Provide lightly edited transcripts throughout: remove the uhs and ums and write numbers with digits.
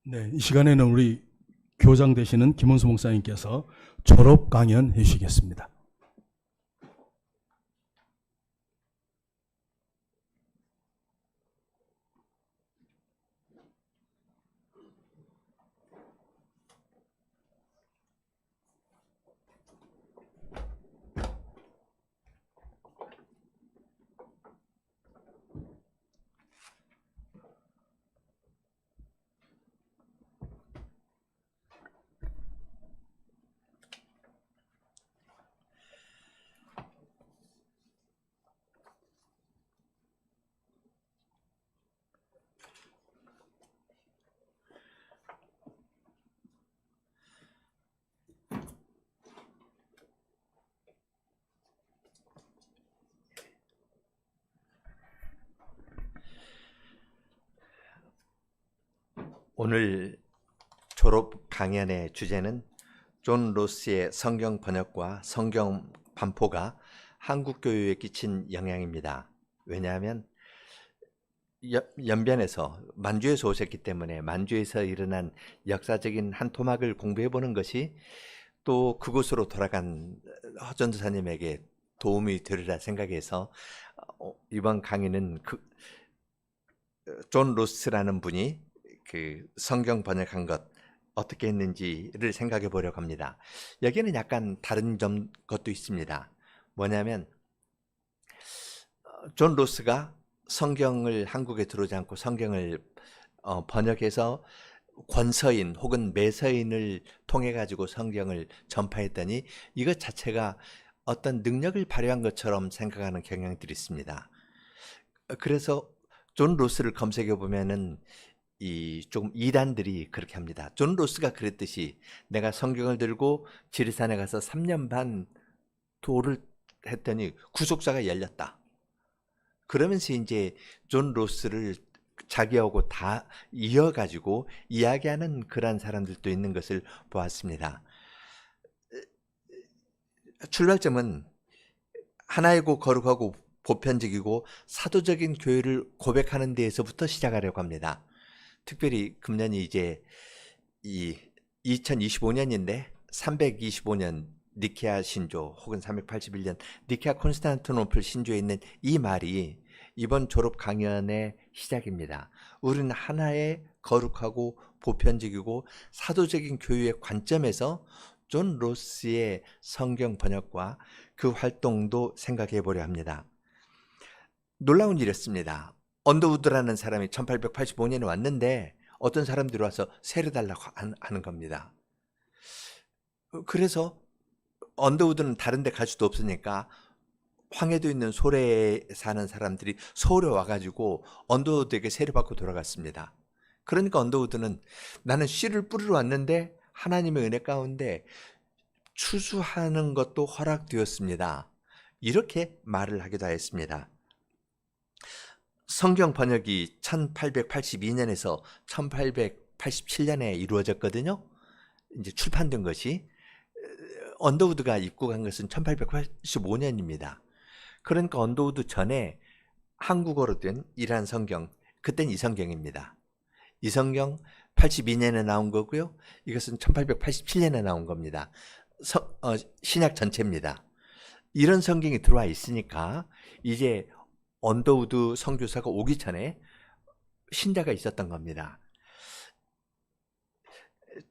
네, 이 시간에는 우리 교장 되시는 김원수 목사님께서 졸업 강연 해주시겠습니다. 오늘 졸업 강연의 주제는 존 로스의 성경 번역과 성경 반포가 한국 교회에 끼친 영향입니다. 왜냐하면 연변에서 만주에서 오셨기 때문에 만주에서 일어난 역사적인 한 토막을 공부해 보는 것이 또 그곳으로 돌아간 허전도사님에게 도움이 되리라 생각해서 이번 강의는 존 로스라는 분이 그 성경 번역한 것 어떻게 했는지를 생각해 보려고 합니다. 여기는 약간 다른 것도 있습니다. 뭐냐면 존 로스가 성경을 한국에 들어오지 않고 성경을 번역해서 권서인 혹은 매서인을 통해 가지고 성경을 전파했더니 이것 자체가 어떤 능력을 발휘한 것처럼 생각하는 경향들이 있습니다. 그래서 존 로스를 검색해 보면은 조금 이단들이 그렇게 합니다. 존 로스가 그랬듯이 내가 성경을 들고 지리산에 가서 3년 반 도를 했더니 구속사가 열렸다. 그러면서 이제 존 로스를 자기하고 다 이어가지고 이야기하는 그런 사람들도 있는 것을 보았습니다. 출발점은 하나이고 거룩하고 보편적이고 사도적인 교회를 고백하는 데에서부터 시작하려고 합니다. 특별히 금년이 이제 이 2025년인데 325년 니케아 신조 혹은 381년 니케아 콘스탄티노플 신조에 있는 이 말이 이번 졸업 강연의 시작입니다. 우리는 하나의 거룩하고 보편적이고 사도적인 교회의 관점에서 존 로스의 성경 번역과 그 활동도 생각해 보려 합니다. 놀라운 일이었습니다. 언더우드라는 사람이 1885년에 왔는데 어떤 사람들이 와서 세례달라고 하는 겁니다. 그래서 언더우드는 다른 데 갈 수도 없으니까 황해도 있는 소래에 사는 사람들이 서울에 와가지고 언더우드에게 세례받고 돌아갔습니다. 그러니까 언더우드는 나는 씨를 뿌리러 왔는데 하나님의 은혜 가운데 추수하는 것도 허락되었습니다. 이렇게 말을 하기도 했습니다. 성경 번역이 1882년에서 1887년에 이루어졌거든요. 이제 출판된 것이 언더우드가 입국한 것은 1885년입니다. 그러니까 언더우드 전에 한국어로 된 이란 성경, 그땐 이 성경입니다. 이 성경 82년에 나온 거고요. 이것은 1887년에 나온 겁니다. 신약 전체입니다. 이런 성경이 들어와 있으니까 이제 언더우드 선교사가 오기 전에 신자가 있었던 겁니다.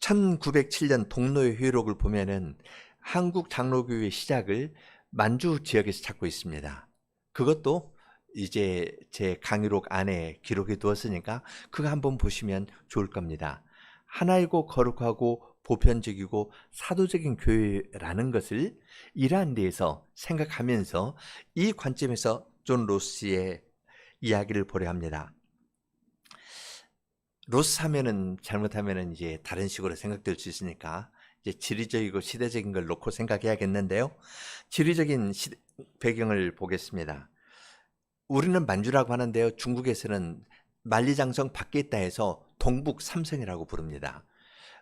1907년 동로의 회록을 보면은 한국 장로교회 시작을 만주 지역에서 찾고 있습니다. 그것도 이제 제 강의록 안에 기록해 두었으니까 그거 한번 보시면 좋을 겁니다. 하나이고 거룩하고 보편적이고 사도적인 교회라는 것을 이러한 데에서 생각하면서 이 관점에서 존 로스의 이야기를 보려 합니다. 로스 하면은 잘못하면은 이제 다른 식으로 생각될 수 있으니까 이제 지리적이고 시대적인 걸 놓고 생각해야겠는데요. 지리적인 배경을 보겠습니다. 우리는 만주라고 하는데요. 중국에서는 만리장성 밖에 있다 해서 동북 삼성이라고 부릅니다.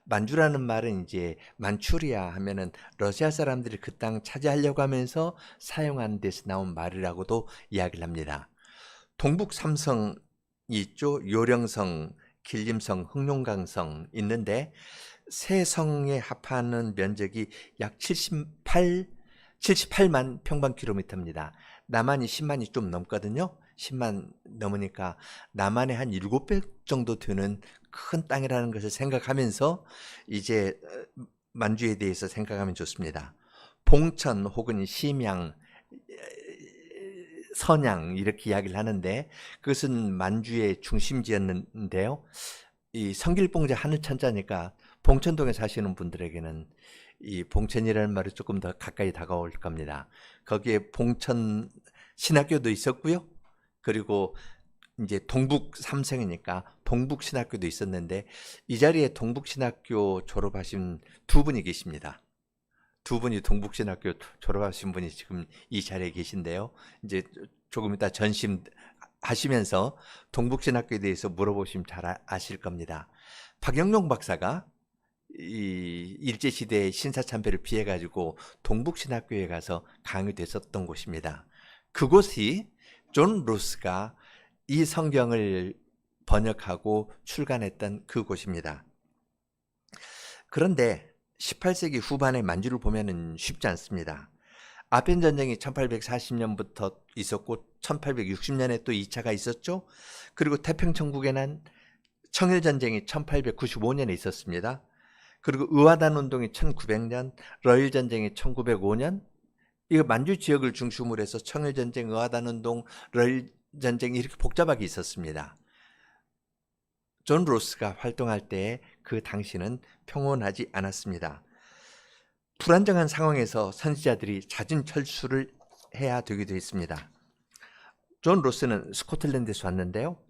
만주라는 말은 이제 만추리아 하면은 러시아 사람들이 그 땅 차지하려고 하면서 사용한 데서 나온 말이라고도 이야기를 합니다. 동북 삼성이 있죠. 요령성, 길림성, 흑룡강성 있는데 세 성에 합하는 면적이 약 78만 평방킬로미터입니다. 남한이 10만이 좀 넘거든요. 10만 넘으니까 남한의 한 7배 정도 되는 큰 땅이라는 것을 생각하면서 이제 만주에 대해서 생각하면 좋습니다. 봉천 혹은 심양, 선양 이렇게 이야기를 하는데 그것은 만주의 중심지였는데요. 이 성길봉제 하늘천자니까 봉천동에 사시는 분들에게는 이 봉천이라는 말이 조금 더 가까이 다가올 겁니다. 거기에 봉천 신학교도 있었고요. 그리고 이제 동북 삼성이니까 동북 신학교도 있었는데 이 자리에 동북 신학교 졸업하신 두 분이 계십니다. 두 분이 동북 신학교 졸업하신 분이 지금 이 자리에 계신데요. 이제 조금 이따 전심 하시면서 동북 신학교에 대해서 물어보시면 잘 아실 겁니다. 박영룡 박사가 이 일제시대의 신사참배를 피해 가지고 동북 신학교에 가서 강의됐었던 곳입니다. 그곳이 존 루스가 이 성경을 번역하고 출간했던 그곳입니다. 그런데 18세기 후반의 만주를 보면은 쉽지 않습니다. 아펜 전쟁이 1840년부터 있었고 1860년에 또 2차가 있었죠. 그리고 태평천국에 난 청일전쟁이 1895년에 있었습니다. 그리고 의화단 운동이 1900년, 러일전쟁이 1905년, 이거 만주 지역을 중심으로 해서 청일전쟁, 의화단 운동, 러일전쟁이 이렇게 복잡하게 있었습니다. 존 로스가 활동할 때 그 당시는 평온하지 않았습니다. 불안정한 상황에서 선지자들이 잦은 철수를 해야 되기도 했습니다. 존 로스는 스코틀랜드에서 왔는데요.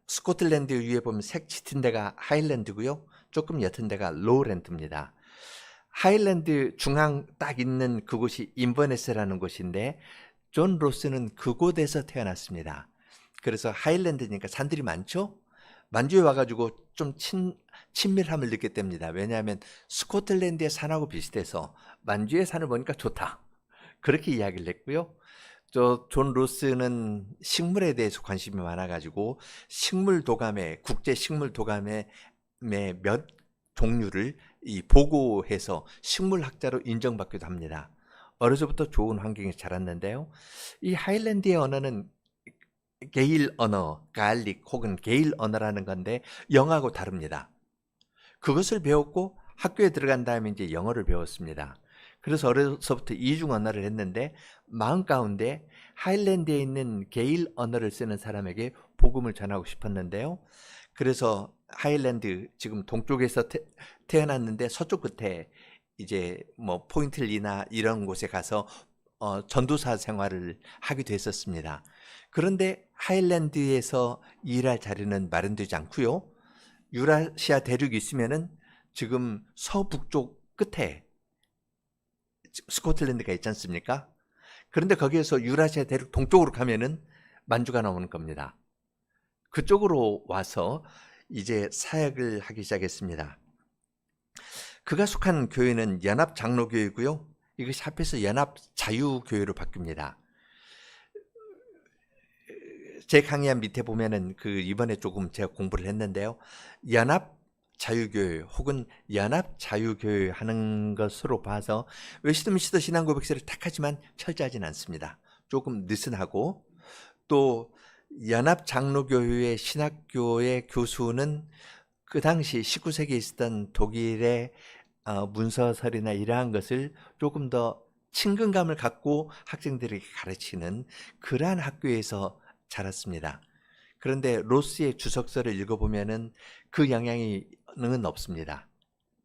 스코틀랜드 위에 보면 색 짙은 데가 하일랜드고요. 조금 옅은 데가 로우랜드입니다. 하일랜드 중앙 딱 있는 그곳이 인버네스라는 곳인데 존 로스는 그곳에서 태어났습니다. 그래서 하일랜드니까 산들이 많죠. 만주에 와가지고 좀 친밀함을 느꼈답니다. 왜냐하면 스코틀랜드의 산하고 비슷해서 만주의 산을 보니까 좋다. 그렇게 이야기를 했고요. 존 로스는 식물에 대해서 관심이 많아가지고 식물 도감에 국제 식물 도감의 몇 종류를 보고해서 식물학자로 인정받기도 합니다. 어려서부터 좋은 환경에 자랐는데요. 이 하일랜드의 언어는 게일 언어, 가일릭 혹은 게일 언어라는 건데 영어하고 다릅니다. 그것을 배웠고 학교에 들어간 다음에 이제 영어를 배웠습니다. 그래서 어려서부터 이중 언어를 했는데 마음 가운데 하일랜드에 있는 게일 언어를 쓰는 사람에게 복음을 전하고 싶었는데요. 그래서 하일랜드 지금 동쪽에서 태어났는데 서쪽 끝에 이제 뭐 포인틀리나 이런 곳에 가서 전도사 생활을 하기도 했었습니다. 그런데 하일랜드에서 일할 자리는 마련되지 않고요. 유라시아 대륙이 있으면은 지금 서북쪽 끝에 스코틀랜드가 있지 않습니까? 그런데 거기에서 유라시아 대륙 동쪽으로 가면은 만주가 나오는 겁니다. 그쪽으로 와서 이제 사역을 하기 시작했습니다. 그가 속한 교회는 연합장로교회고요. 이것이 합해서 연합자유교회로 바뀝니다. 제 강의한 밑에 보면은 이번에 조금 제가 공부를 했는데요. 연합자유교회 혹은 연합자유교회 하는 것으로 봐서 웨스트민스터 신앙고백서를 택하지만 철저하진 않습니다. 조금 느슨하고 또 연합장로교회의 신학교의 교수는 그 당시 19세기에 있었던 독일의 문서설이나 이러한 것을 조금 더 친근감을 갖고 학생들에게 가르치는 그러한 학교에서 자랐습니다. 그런데 로스의 주석서를 읽어보면은 그 영향은 없습니다.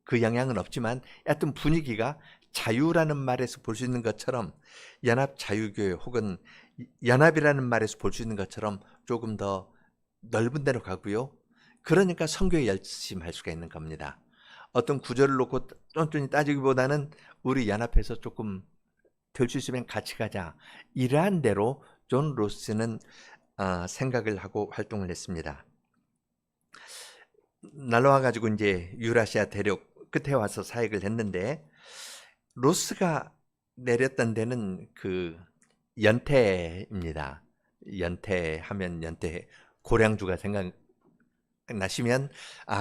그 영향은 없지만 하여튼 분위기가 자유라는 말에서 볼 수 있는 것처럼 연합자유교회 혹은 연합이라는 말에서 볼 수 있는 것처럼 조금 더 넓은 데로 가고요. 그러니까 선교에 열심할 수가 있는 겁니다. 어떤 구절을 놓고 쫀쫀히 따지기보다는 우리 연합해서 조금 될 수 있으면 같이 가자. 이러한 대로 존 로스는 생각을 하고 활동을 했습니다. 날라와가지고 이제 유라시아 대륙 끝에 와서 사역을 했는데 로스가 내렸던 데는 연태입니다. 연태하면 연태 고량주가 나시면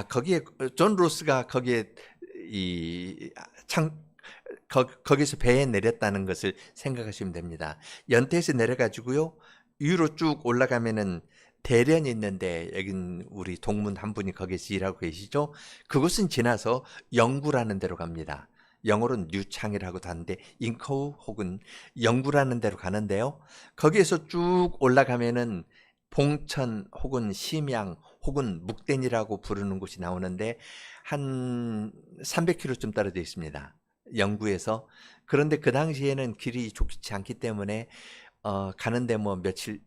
거기에 존 로스가 거기에 거기서 배에 내렸다는 것을 생각하시면 됩니다. 연태에서 내려가지고요 위로 쭉 올라가면은 대련이 있는데 여긴 우리 동문 한 분이 거기서 일하고 계시죠. 그곳은 지나서 영구라는 데로 갑니다. 영어로는 뉴창이라고도 하는데 잉커우 혹은 영구라는 데로 가는데요. 거기에서 쭉 올라가면은 봉천 혹은 심양 혹은 묵덴이라고 부르는 곳이 나오는데 한 300km쯤 떨어져 있습니다. 영구에서. 그런데 그 당시에는 길이 좋지 않기 때문에 가는데 뭐 며칠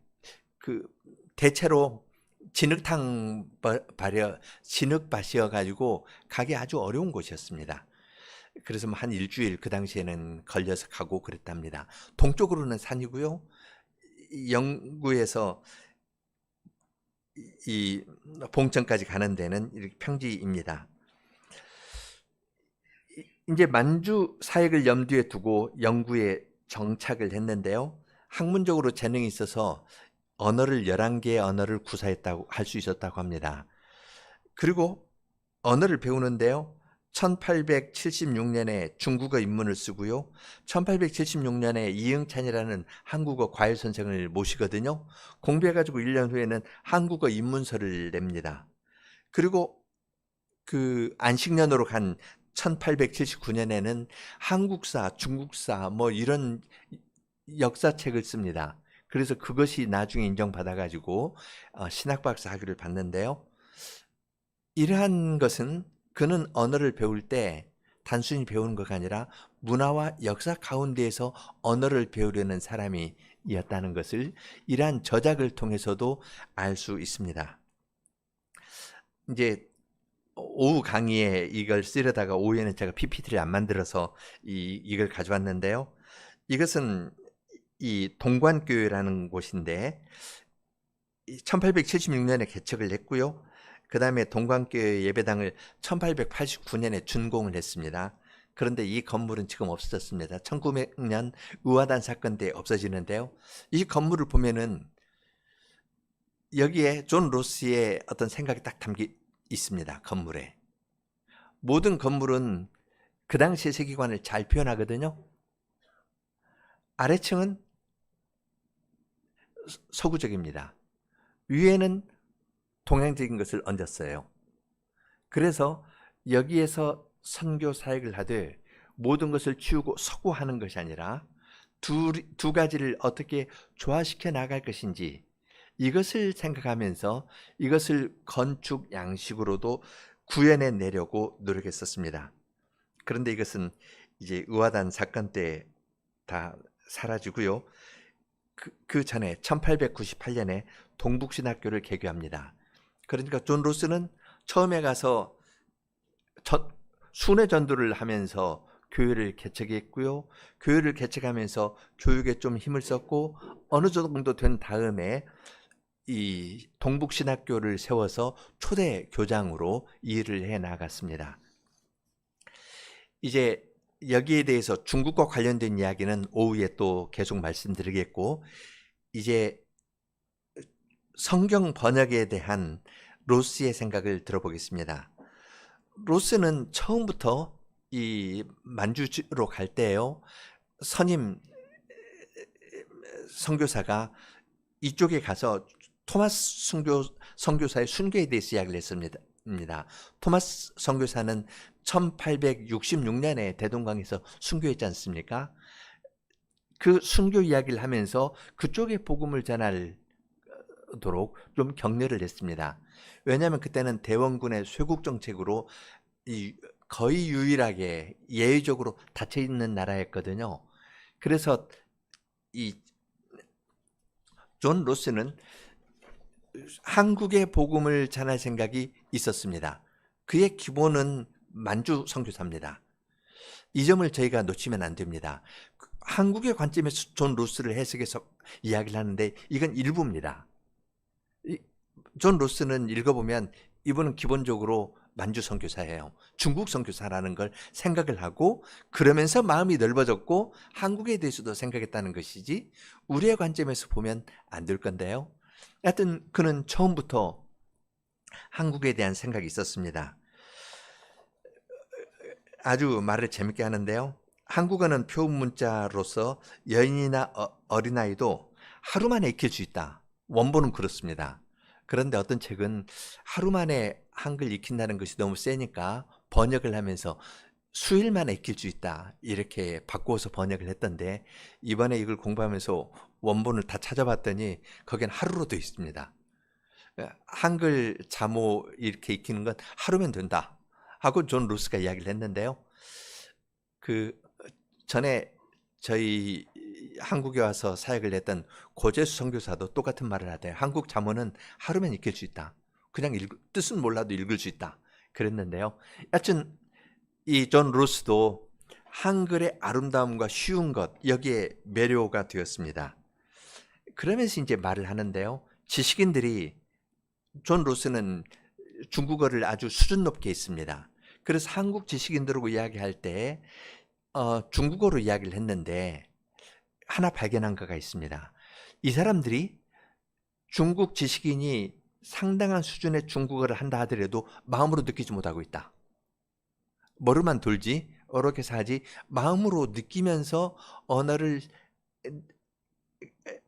대체로 진흙밭이어 가지고 가기 아주 어려운 곳이었습니다. 그래서 한 일주일 그 당시에는 걸려서 가고 그랬답니다. 동쪽으로는 산이고요. 영구에서 이 봉천까지 가는 데는 이렇게 평지입니다. 이제 만주 사역을 염두에 두고 영구에 정착을 했는데요. 학문적으로 재능이 있어서 언어를 11개의 언어를 구사했다고 할 수 있었다고 합니다. 그리고 언어를 배우는데요. 1876년에 중국어 입문을 쓰고요. 1876년에 이응찬이라는 한국어 과외 선생을 모시거든요. 공부해가지고 1년 후에는 한국어 입문서를 냅니다. 그리고 그 안식년으로 간 1879년에는 한국사, 중국사 뭐 이런 역사책을 씁니다. 그래서 그것이 나중에 인정받아가지고 신학박사 학위를 받는데요. 이러한 것은 그는 언어를 배울 때 단순히 배우는 것이 아니라 문화와 역사 가운데에서 언어를 배우려는 사람이었다는 것을 이러한 저작을 통해서도 알 수 있습니다. 이제 오후 강의에 이걸 쓰려다가 오후에는 제가 PPT를 안 만들어서 이걸 가져왔는데요. 이것은 이 동관교회라는 곳인데 1876년에 개척을 했고요. 그 다음에 동관교회 예배당을 1889년에 준공을 했습니다. 그런데 이 건물은 지금 없어졌습니다. 1900년 의화단 사건 때 없어지는데요. 이 건물을 보면은 여기에 존 로스의 어떤 생각이 딱 담겨 있습니다. 건물에. 모든 건물은 그 당시의 세계관을 잘 표현하거든요. 아래층은 서구적입니다. 위에는 동양적인 것을 얹었어요. 그래서 여기에서 선교 사역을 하되 모든 것을 치우고 서구하는 것이 아니라 두 가지를 어떻게 조화시켜 나갈 것인지 이것을 생각하면서 이것을 건축 양식으로도 구현해 내려고 노력했었습니다. 그런데 이것은 이제 의화단 사건 때 다 사라지고요. 그 전에 1898년에 동북신학교를 개교합니다. 그러니까 존 로스는 처음에 가서 순회 전도를 하면서 교회를 개척했고요. 교회를 개척하면서 교육에 좀 힘을 썼고 어느 정도 된 다음에 이 동북신학교를 세워서 초대 교장으로 일을 해 나갔습니다. 이제 여기에 대해서 중국과 관련된 이야기는 오후에 또 계속 말씀드리겠고 이제 성경 번역에 대한 로스의 생각을 들어보겠습니다. 로스는 처음부터 이 만주로 갈 때요. 선임 선교사가 이쪽에 가서 토마스 선교사의 순교에 대해서 이야기를 했습니다. 토마스 선교사는 1866년에 대동강에서 순교했지 않습니까? 그 순교 이야기를 하면서 그쪽에 복음을 전할 도록 좀 격려를 했습니다. 왜냐하면 그때는 대원군의 쇄국 정책으로 거의 유일하게 예외적으로 닫혀 있는 나라였거든요. 그래서 이 존 로스는 한국의 복음을 전할 생각이 있었습니다. 그의 기본은 만주 선교사입니다. 이 점을 저희가 놓치면 안 됩니다. 한국의 관점에서 존 로스를 해석해서 이야기를 하는데 이건 일부입니다. 존 로스는 읽어보면 이분은 기본적으로 만주 선교사예요. 중국 선교사라는 걸 생각을 하고 그러면서 마음이 넓어졌고 한국에 대해서도 생각했다는 것이지 우리의 관점에서 보면 안 될 건데요. 하여튼 그는 처음부터 한국에 대한 생각이 있었습니다. 아주 말을 재밌게 하는데요. 한국어는 표문자로서 여인이나 어린아이도 하루 만에 익힐 수 있다. 원본은 그렇습니다. 그런데 어떤 책은 하루 만에 한글 익힌다는 것이 너무 세니까 번역을 하면서 수일 만에 익힐 수 있다. 이렇게 바꾸어서 번역을 했던데 이번에 이걸 공부하면서 원본을 다 찾아봤더니 거기는 하루로 되어 있습니다. 한글 자모 이렇게 익히는 건 하루면 된다 하고 존 루스가 이야기를 했는데요. 그 전에 저희 한국에 와서 사역을 했던 고재수 선교사도 똑같은 말을 하대요. 한국 자모는 하루면 익힐 수 있다. 그냥 뜻은 몰라도 읽을 수 있다. 그랬는데요. 여튼 이 존 루스도 한글의 아름다움과 쉬운 것 여기에 매료가 되었습니다. 그러면서 이제 말을 하는데요. 지식인들이 존 루스는 중국어를 아주 수준 높게 했습니다. 그래서 한국 지식인들하고 이야기할 때 중국어로 이야기를 했는데 하나 발견한 거가 있습니다. 이 사람들이 중국 지식인이 상당한 수준의 중국어를 한다 하더라도 마음으로 느끼지 못하고 있다. 머리만 돌지 어렵게 하지 마음으로 느끼면서 언어를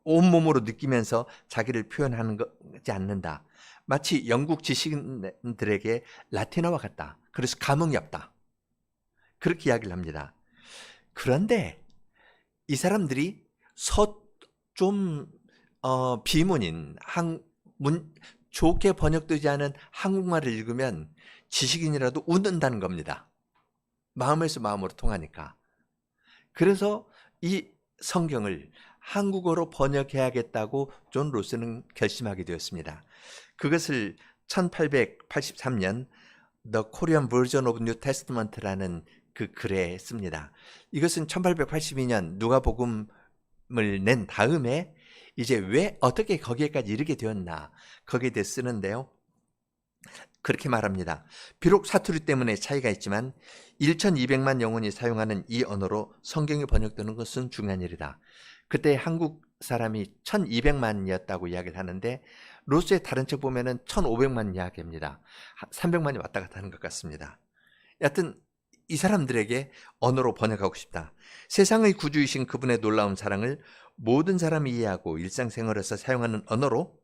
온몸으로 느끼면서 자기를 표현하는 거지 않는다. 마치 영국 지식인들에게 라틴어와 같다. 그래서 감흥이 없다. 그렇게 이야기를 합니다. 그런데 이 사람들이 좀 비문인 좋게 번역되지 않은 한국말을 읽으면 지식인이라도 웃는다는 겁니다. 마음에서 마음으로 통하니까. 그래서 이 성경을 한국어로 번역해야겠다고 존 루스는 결심하게 되었습니다. 그것을 1883년 The Korean Version of New Testament라는 그 글에 씁니다. 이것은 1882년 누가복음을 낸 다음에 이제 왜 어떻게 거기에까지 이르게 되었나 거기에 대해 쓰는데요. 그렇게 말합니다. 비록 사투리 때문에 차이가 있지만 1200만 영혼이 사용하는 이 언어로 성경이 번역되는 것은 중요한 일이다. 그때 한국 사람이 1200만이었다고 이야기를 하는데 로스의 다른 책 보면은 1500만 이야기합니다. 300만이 왔다 갔다 하는 것 같습니다. 여하튼 이 사람들에게 언어로 번역하고 싶다. 세상의 구주이신 그분의 놀라운 사랑을 모든 사람이 이해하고 일상생활에서 사용하는 언어로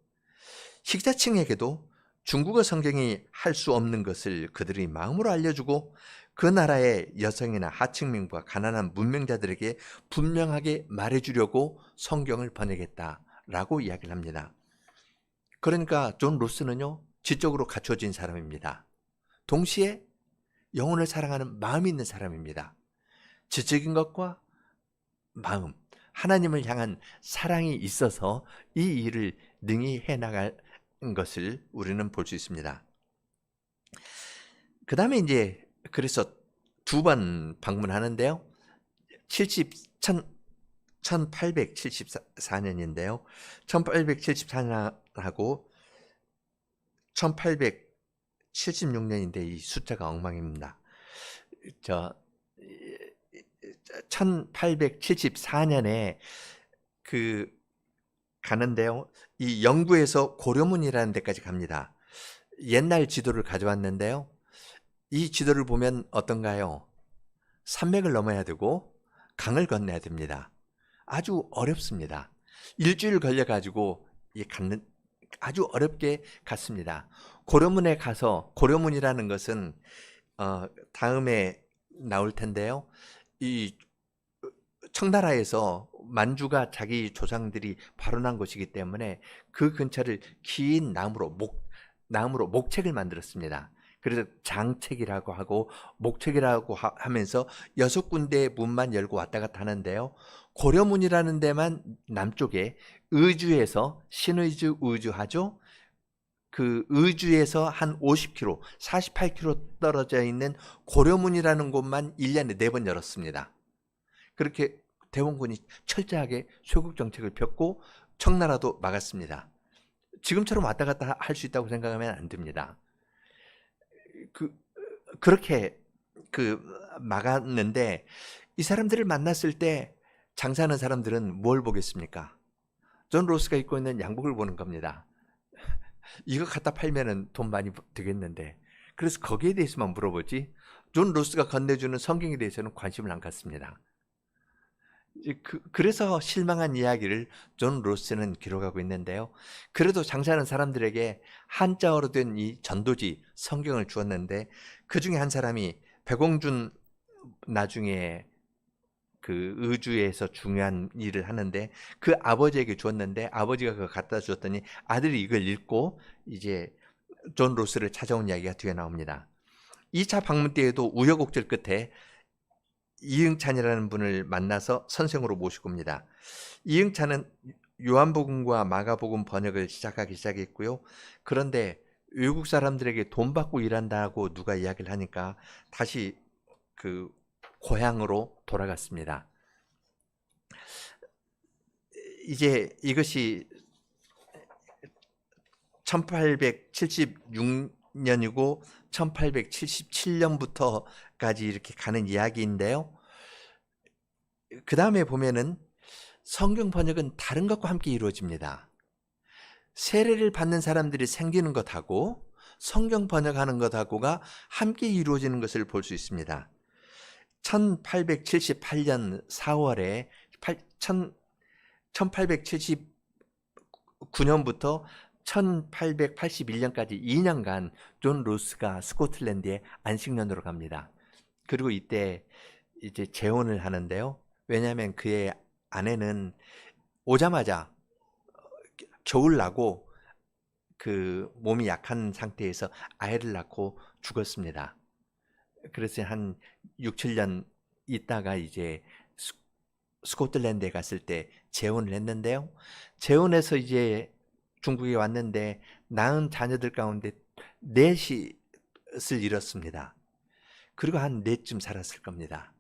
식자층에게도 중국어 성경이 할 수 없는 것을 그들이 마음으로 알려주고 그 나라의 여성이나 하층민과 가난한 문명자들에게 분명하게 말해주려고 성경을 번역했다라고 이야기를 합니다. 그러니까 존 루스는요, 지적으로 갖춰진 사람입니다. 동시에 영혼을 사랑하는 마음이 있는 사람입니다. 지적인 것과 마음, 하나님을 향한 사랑이 있어서 이 일을 능히 해나갈 것을 우리는 볼 수 있습니다. 그 다음에 이제 그래서 2번 방문하는데요. 1874년인데요. 1874년하고 1876년인데 이 숫자가 엉망입니다. 1874년에 가는데요. 이 영구에서 고려문이라는 데까지 갑니다. 옛날 지도를 가져왔는데요. 이 지도를 보면 어떤가요? 산맥을 넘어야 되고 강을 건너야 됩니다. 아주 어렵습니다. 일주일 걸려가지고 아주 어렵게 갔습니다. 고려문에 가서 고려문이라는 것은 다음에 나올 텐데요. 이 청나라에서 만주가 자기 조상들이 발원한 곳이기 때문에 그 근처를 긴 나무로 목책을 만들었습니다. 그래서 장책이라고 하고 목책이라고 하면서 6군데의 문만 열고 왔다 갔다 하는데요. 고려문이라는 데만 남쪽에 의주에서 신의주 의주하죠. 그 의주에서 한 50km, 48km 떨어져 있는 고려문이라는 곳만 1년에 4번 열었습니다. 그렇게 대원군이 철저하게 쇄국 정책을 폈고 청나라도 막았습니다. 지금처럼 왔다 갔다 할 수 있다고 생각하면 안 됩니다. 그렇게 막았는데 이 사람들을 만났을 때 장사하는 사람들은 뭘 보겠습니까? 존 로스가 입고 있는 양복을 보는 겁니다. 이거 갖다 팔면은 돈 많이 되겠는데. 그래서 거기에 대해서만 물어보지 존 로스가 건네주는 성경에 대해서는 관심을 안 갖습니다. 그래서 실망한 이야기를 존 로스는 기록하고 있는데요. 그래도 장사하는 사람들에게 한자어로 된 이 전도지 성경을 주었는데 그 중에 한 사람이 백옹준 나중에 그 의주에서 중요한 일을 하는데 그 아버지에게 주었는데 아버지가 그거 갖다 주었더니 아들이 이걸 읽고 이제 존 로스를 찾아온 이야기가 뒤에 나옵니다. 2차 방문 때에도 우여곡절 끝에 이응찬이라는 분을 만나서 선생으로 모시고 옵니다. 이응찬은 요한복음과 마가복음 번역을 시작하기 시작했고요. 그런데 외국 사람들에게 돈 받고 일한다고 누가 이야기를 하니까 다시 그 고향으로 돌아갔습니다. 이제 이것이 1876년이고 1877년부터까지 이렇게 가는 이야기인데요. 그 다음에 보면은 성경 번역은 다른 것과 함께 이루어집니다. 세례를 받는 사람들이 생기는 것하고 성경 번역하는 것하고가 함께 이루어지는 것을 볼 수 있습니다. 1878년 4월에 1879년부터 1881년까지 2년간 존 로스가 스코틀랜드에 안식년으로 갑니다. 그리고 이때 이제 재혼을 하는데요. 왜냐하면 그의 아내는 오자마자 겨울 나고 그 몸이 약한 상태에서 아이를 낳고 죽었습니다. 그래서 한 6, 7년 있다가 이제 스코틀랜드에 갔을 때 재혼을 했는데요. 재혼해서 이제 중국에 왔는데 낳은 자녀들 가운데 넷을 잃었습니다. 그리고 한 넷쯤 살았을 겁니다.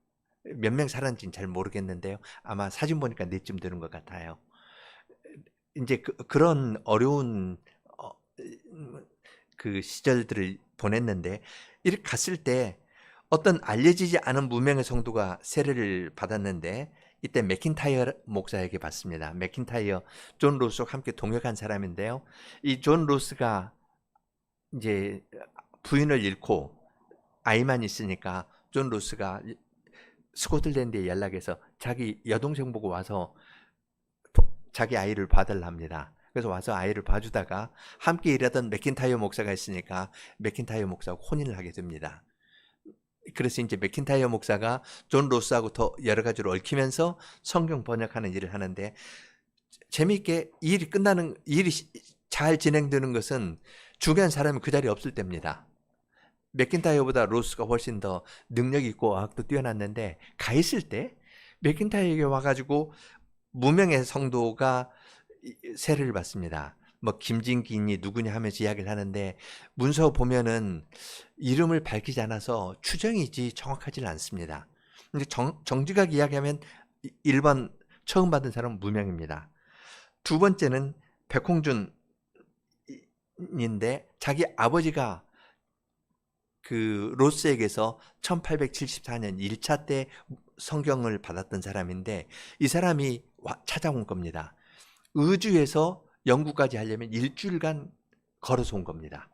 몇 명 살았는지는 잘 모르겠는데요. 아마 사진 보니까 넷쯤 되는 것 같아요. 이제 그런 어려운 그 시절들을 보냈는데 이렇게 갔을 때 어떤 알려지지 않은 무명의 성도가 세례를 받았는데 이때 맥킨타이어 목사에게 받습니다. 맥킨타이어 존 로스와 함께 동역한 사람인데요. 이 존 로스가 이제 부인을 잃고 아이만 있으니까 존 로스가 스코틀랜드에 연락해서 자기 여동생 보고 와서 자기 아이를 봐달라 합니다. 그래서 와서 아이를 봐주다가 함께 일하던 맥킨타이어 목사가 있으니까 맥킨타이어 목사하고 혼인을 하게 됩니다. 그래서 이제 맥킨타이어 목사가 존 로스하고 더 여러 가지로 얽히면서 성경 번역하는 일을 하는데 재미있게 일이 잘 진행되는 것은 중요한 사람이 그 자리에 없을 때입니다. 맥킨타이어보다 로스가 훨씬 더 능력 있고 어학도 뛰어났는데 가 있을 때 맥킨타이어에게 와가지고 무명의 성도가 세례를 받습니다. 뭐 김진기니 누구냐 하면서 이야기를 하는데 문서 보면은 이름을 밝히지 않아서 추정이지 정확하지는 않습니다. 근데 정직하게 이야기하면 1번 처음 받은 사람은 무명입니다. 두 번째는 백홍준인데 자기 아버지가 그 로스에게서 1874년 1차 때 성경을 받았던 사람인데 이 사람이 찾아온 겁니다. 의주에서 영국까지 하려면 일주일간 걸어서 온 겁니다.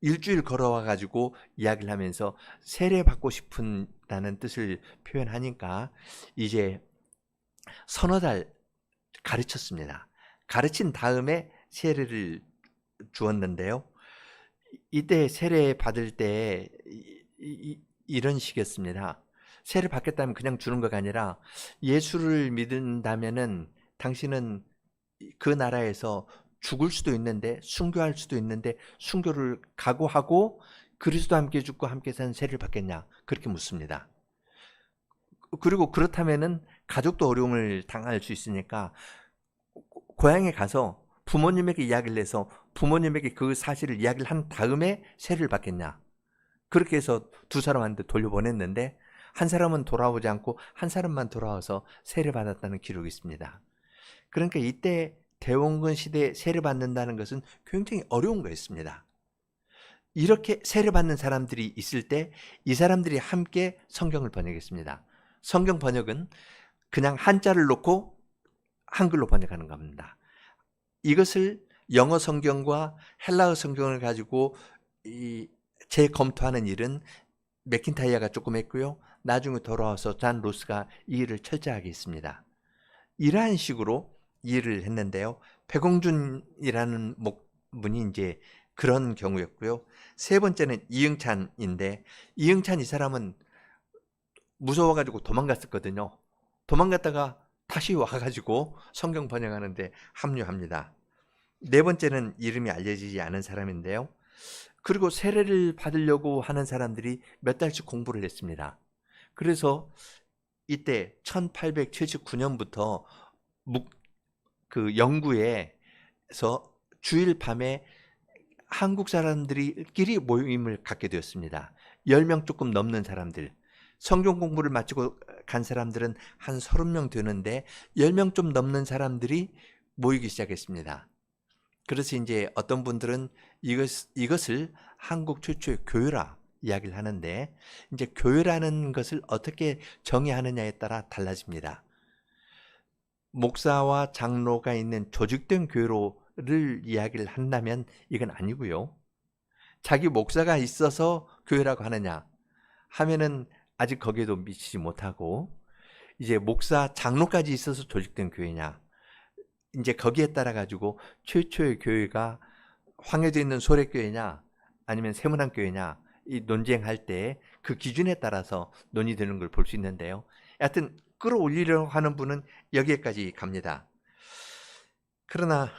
일주일 걸어와 가지고 이야기를 하면서 세례 받고 싶다는 뜻을 표현하니까 이제 서너 달 가르쳤습니다. 가르친 다음에 세례를 주었는데요. 이때 세례 받을 때 이런 식이었습니다. 세례 받겠다면 그냥 주는 것이 아니라 예수를 믿는다면은 당신은 그 나라에서 죽을 수도 있는데 순교할 수도 있는데 순교를 각오하고 그리스도 함께 죽고 함께 사는 세례를 받겠냐 그렇게 묻습니다. 그리고 그렇다면은 가족도 어려움을 당할 수 있으니까 고향에 가서 부모님에게 이야기를 해서 부모님에게 그 사실을 이야기를 한 다음에 세례를 받겠냐 그렇게 해서 두 사람한테 돌려보냈는데 한 사람은 돌아오지 않고 한 사람만 돌아와서 세례 받았다는 기록이 있습니다. 그러니까 이때 대원군 시대에 세례 받는다는 것은 굉장히 어려운 거였습니다. 이렇게 세례 받는 사람들이 있을 때 이 사람들이 함께 성경을 번역했습니다. 성경 번역은 그냥 한자를 놓고 한글로 번역하는 겁니다. 이것을 영어 성경과 헬라어 성경을 가지고 재검토하는 일은 맥킨타이어가 조금 했고요. 나중에 돌아와서 잔 로스가 이 일을 철저하게 했습니다. 이러한 식으로 일을 했는데요. 백홍준이라는 분이 이제 그런 경우였고요. 세 번째는 이응찬인데, 이응찬 이 사람은 무서워가지고 도망갔었거든요. 도망갔다가 다시 와가지고 성경 번역하는데 합류합니다. 네 번째는 이름이 알려지지 않은 사람인데요. 그리고 세례를 받으려고 하는 사람들이 몇 달씩 공부를 했습니다. 그래서 이때 1879년부터 그 영구에서 주일 밤에 한국 사람들끼리 모임을 갖게 되었습니다. 10명 조금 넘는 사람들. 성경 공부를 마치고 간 사람들은 한 30명 되는데 10명 좀 넘는 사람들이 모이기 시작했습니다. 그래서 이제 어떤 분들은 이것을 한국 최초의 교회라 이야기를 하는데, 이제 교회라는 것을 어떻게 정의하느냐에 따라 달라집니다. 목사와 장로가 있는 조직된 교회를 이야기를 한다면 이건 아니고요. 자기 목사가 있어서 교회라고 하느냐 하면은 아직 거기에도 미치지 못하고, 이제 목사 장로까지 있어서 조직된 교회냐, 이제 거기에 따라 가지고 최초의 교회가 황해도에 있는 소래교회냐 아니면 세문안교회냐 이 논쟁할 때 그 기준에 따라서 논의되는 걸 볼 수 있는데요. 하여튼 끌어올리려고 하는 분은 여기에까지 갑니다. 그러나